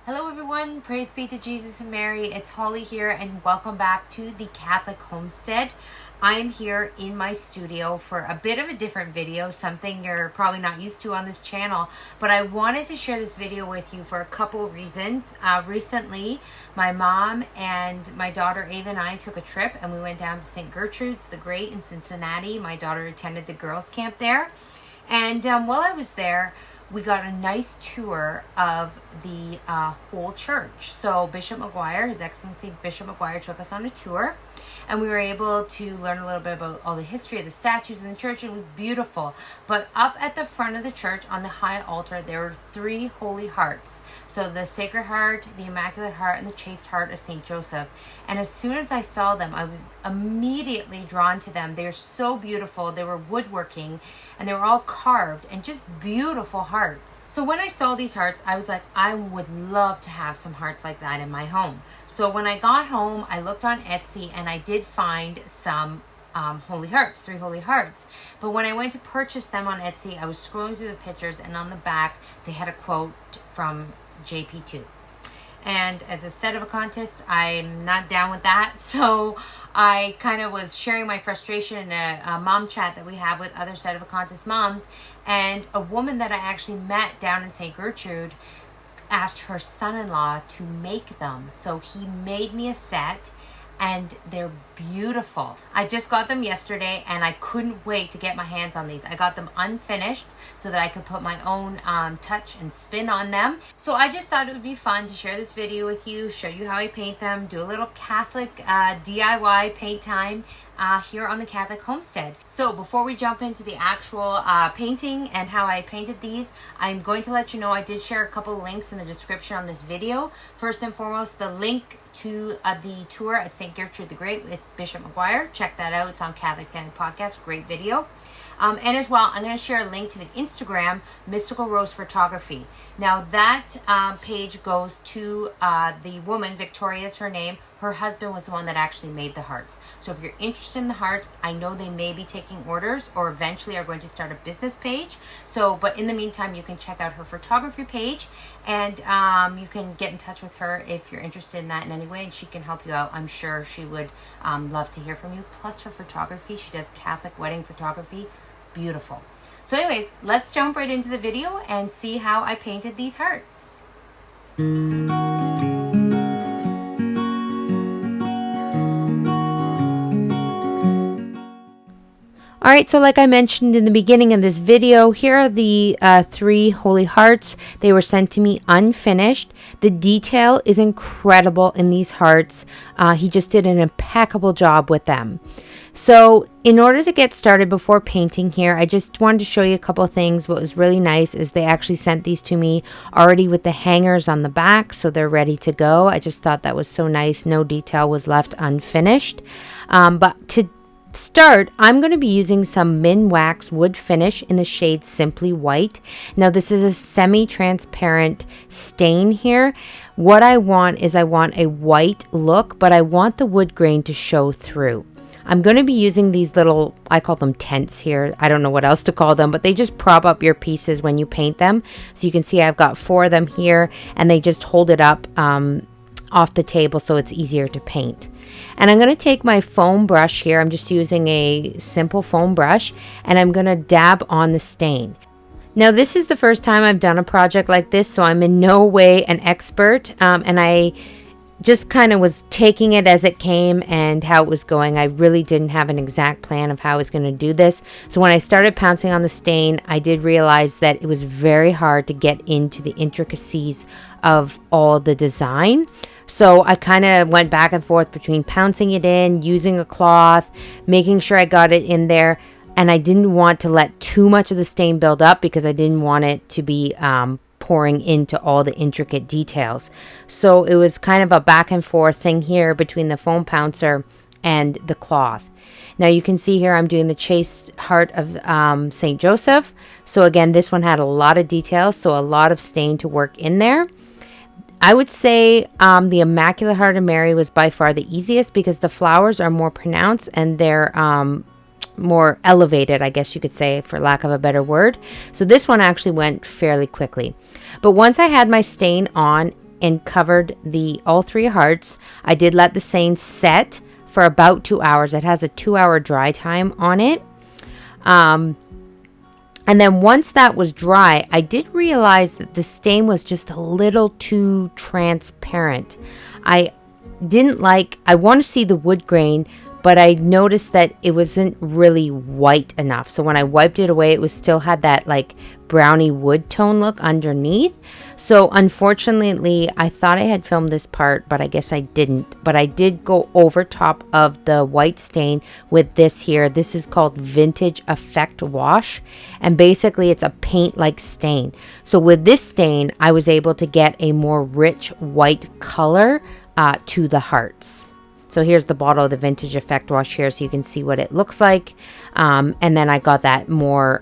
Hello everyone, praise be to Jesus and Mary. It's Holly here and welcome back to the Catholic Homestead. I am here in my studio for a bit of a different video, something you're probably not used to on this channel, but I wanted to share this video with you for a couple of reasons. Recently, my mom and my daughter Ava and I took a trip and we went down to St. Gertrude's the Great in Cincinnati. My daughter attended the girls' camp there, and while I was there, we got a nice tour of the whole church. So Bishop McGuire, His Excellency Bishop McGuire, took us on a tour, and we were able to learn a little bit about all the history of the statues in the church. It was beautiful. But up at the front of the church on the high altar, there were three holy hearts. So the Sacred Heart, the Immaculate Heart, and the Chaste Heart of St. Joseph. And as soon as I saw them, I was immediately drawn to them. They're so beautiful. They were woodworking, and they were all carved and just beautiful hearts. So when I saw these hearts, I was like, I would love to have some hearts like that in my home. So when I got home, I looked on Etsy and I did find some holy hearts, three holy hearts. But when I went to purchase them on Etsy, I was scrolling through the pictures, and on the back, they had a quote from JP2. And as a set of a contest, I'm not down with that. So I kind of was sharing my frustration in a mom chat that we have with other set of a contest moms. And a woman that I actually met down in St. Gertrude asked her son-in-law to make them. So he made me a set, and they're beautiful. I just got them yesterday and I couldn't wait to get my hands on these. I got them unfinished so that I could put my own touch and spin on them. So I just thought it would be fun to share this video with you, show you how I paint them, do a little Catholic DIY paint time here on the Catholic Homestead. So before we jump into the actual painting and how I painted these, I'm going to let you know I did share a couple links in the description on this video. First and foremost, the link to the tour at St. Gertrude the Great with Bishop McGuire. Check that out. It's on Catholic Panic Podcast. Great video. And as well, I'm going to share a link to the Instagram, Mystical Rose Photography. Now, that page goes to the woman, Victoria is her name. Her husband was the one that actually made the hearts. So if you're interested in the hearts, I know they may be taking orders or eventually are going to start a business page. So, but in the meantime, you can check out her photography page, and you can get in touch with her if you're interested in that in any way, and she can help you out. I'm sure she would love to hear from you. Plus her photography, she does Catholic wedding photography. Beautiful. So anyways, let's jump right into the video and see how I painted these hearts. Alright, so like I mentioned in the beginning of this video, here are the three holy hearts. They were sent to me unfinished. The detail is incredible in these hearts. He just did an impeccable job with them. So in order to get started before painting here, I just wanted to show you a couple of things. What was really nice is they actually sent these to me already with the hangers on the back, so they're ready to go. I just thought that was so nice. No detail was left unfinished. But to start, I'm going to be using some Minwax wood finish in the shade Simply White. Now this is a semi-transparent stain here. What I want is I want a white look, but I want the wood grain to show through. I'm going to be using these little, I call them tents here. I don't know what else to call them, but they just prop up your pieces when you paint them. So you can see I've got 4 of them here, and they just hold it up off the table so it's easier to paint. And I'm going to take my foam brush here. I'm just using a simple foam brush, and I'm going to dab on the stain. Now this is the first time I've done a project like this, so I'm in no way an expert, and I just kind of was taking it as it came and how it was going. I really didn't have an exact plan of how I was going to do this. So when I started pouncing on the stain, I did realize that it was very hard to get into the intricacies of all the design. So I kind of went back and forth between pouncing it in, using a cloth, making sure I got it in there. And I didn't want to let too much of the stain build up because I didn't want it to be pouring into all the intricate details. So it was kind of a back and forth thing here between the foam pouncer and the cloth. Now you can see here I'm doing the Chaste Heart of St. Joseph. So again, this one had a lot of details, so a lot of stain to work in there. I would say the Immaculate Heart of Mary was by far the easiest because the flowers are more pronounced and they're more elevated, I guess you could say, for lack of a better word. So this one actually went fairly quickly. But once I had my stain on and covered all 3 hearts. I did let the stain set for about 2 hours. It has a 2-hour dry time on it. And then once that was dry, I did realize that the stain was just a little too transparent. I want to see the wood grain, but I noticed that it wasn't really white enough. So when I wiped it away, it still had that like browny wood tone look underneath. So unfortunately, I thought I had filmed this part, but I guess I didn't. But I did go over top of the white stain with this here. This is called Vintage Effect Wash. And basically it's a paint-like stain. So with this stain, I was able to get a more rich white color to the hearts. So here's the bottle of the Vintage Effect Wash here, so you can see what it looks like. And then I got that more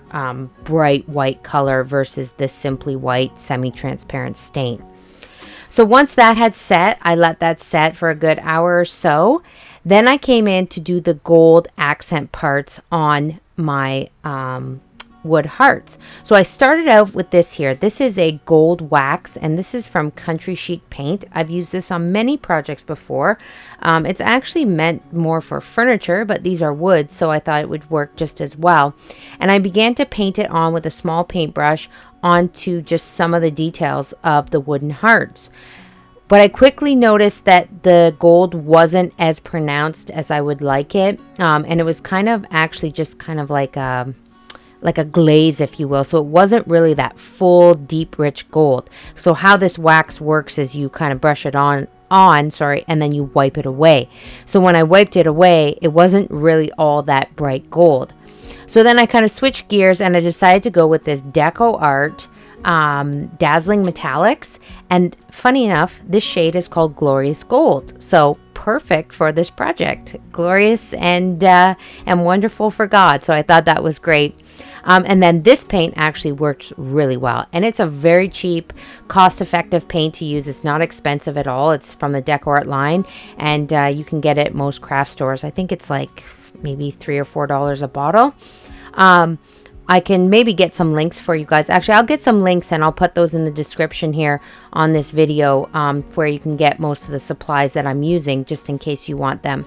bright white color versus the simply white semi-transparent stain. So once that had set, I let that set for a good hour or so. Then I came in to do the gold accent parts on my wood hearts. So I started out with this here. This is a gold wax, and this is from Country Chic Paint. I've used this on many projects before. It's actually meant more for furniture, but these are wood, so I thought it would work just as well. And I began to paint it on with a small paintbrush onto just some of the details of the wooden hearts. But I quickly noticed that the gold wasn't as pronounced as I would like it, and it was kind of actually just kind of like a glaze, if you will. So it wasn't really that full, deep, rich gold. So how this wax works is you kind of brush it on, and then you wipe it away. So when I wiped it away, it wasn't really all that bright gold. So then I kind of switched gears and I decided to go with this Deco Art Dazzling Metallics. And funny enough, this shade is called Glorious Gold. So perfect for this project. Glorious and wonderful for God. So I thought that was great. And then this paint actually works really well. And it's a very cheap, cost-effective paint to use. It's not expensive at all. It's from the Deco Art line. And you can get it at most craft stores. I think it's like maybe $3 or $4 a bottle. I can maybe get some links for you guys. Actually, I'll get some links and I'll put those in the description here on this video where you can get most of the supplies that I'm using just in case you want them.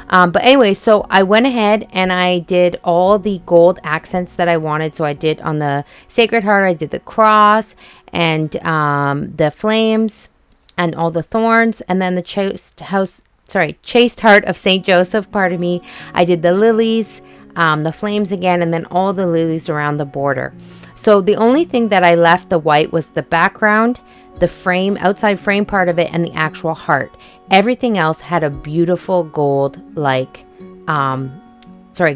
But anyway, so I went ahead and I did all the gold accents that I wanted. So I did on the Sacred Heart, I did the cross and the flames and all the thorns, and then the chaste heart of Saint Joseph, pardon me. I did the lilies, the flames again, and then all the lilies around the border. So the only thing that I left the white was the background, the frame, outside frame part of it, and the actual heart. Everything else had a beautiful gold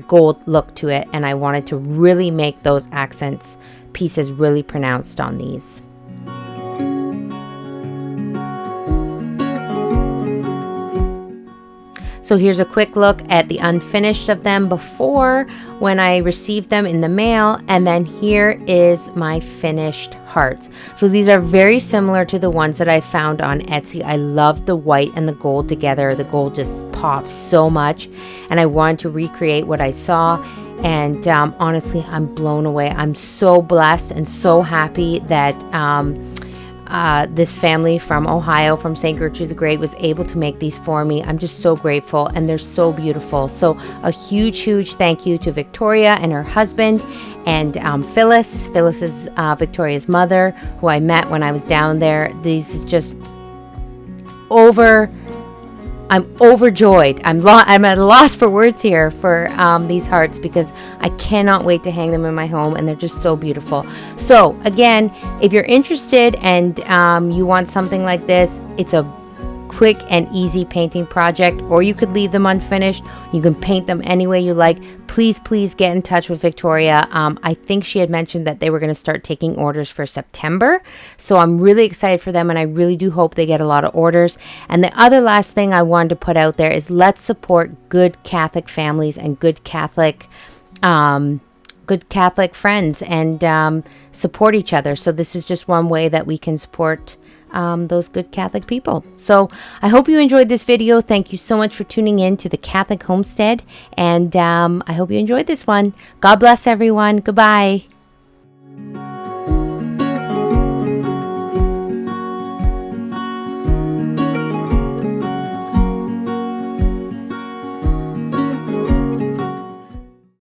gold look to it, and I wanted to really make those accents pieces really pronounced on these. So here's a quick look at the unfinished of them before when I received them in the mail. And then here is my finished hearts. So these are very similar to the ones that I found on Etsy. I love the white and the gold together. The gold just pops so much. And I wanted to recreate what I saw. And honestly, I'm blown away. I'm so blessed and so happy that this family from Ohio, from St. Gertrude the Great, was able to make these for me. I'm just so grateful, and they're so beautiful. So a huge thank you to Victoria and her husband, and Phyllis. Phyllis is Victoria's mother, who I met when I was down there. This is just I'm overjoyed. I'm at a loss for words here for these hearts, because I cannot wait to hang them in my home, and they're just so beautiful. So again, if you're interested and you want something like this, it's a quick and easy painting project, or you could leave them unfinished. You can paint them any way you like. Please get in touch with Victoria. I think she had mentioned that they were going to start taking orders for September, so I'm really excited for them, and I really do hope they get a lot of orders. And the other last thing I wanted to put out there is let's support good Catholic families and good Catholic friends, and support each other. So this is just one way that we can support those good Catholic people. So I hope you enjoyed this video. Thank you so much for tuning in to the Catholic Homestead, and I hope you enjoyed this one. God bless everyone. Goodbye.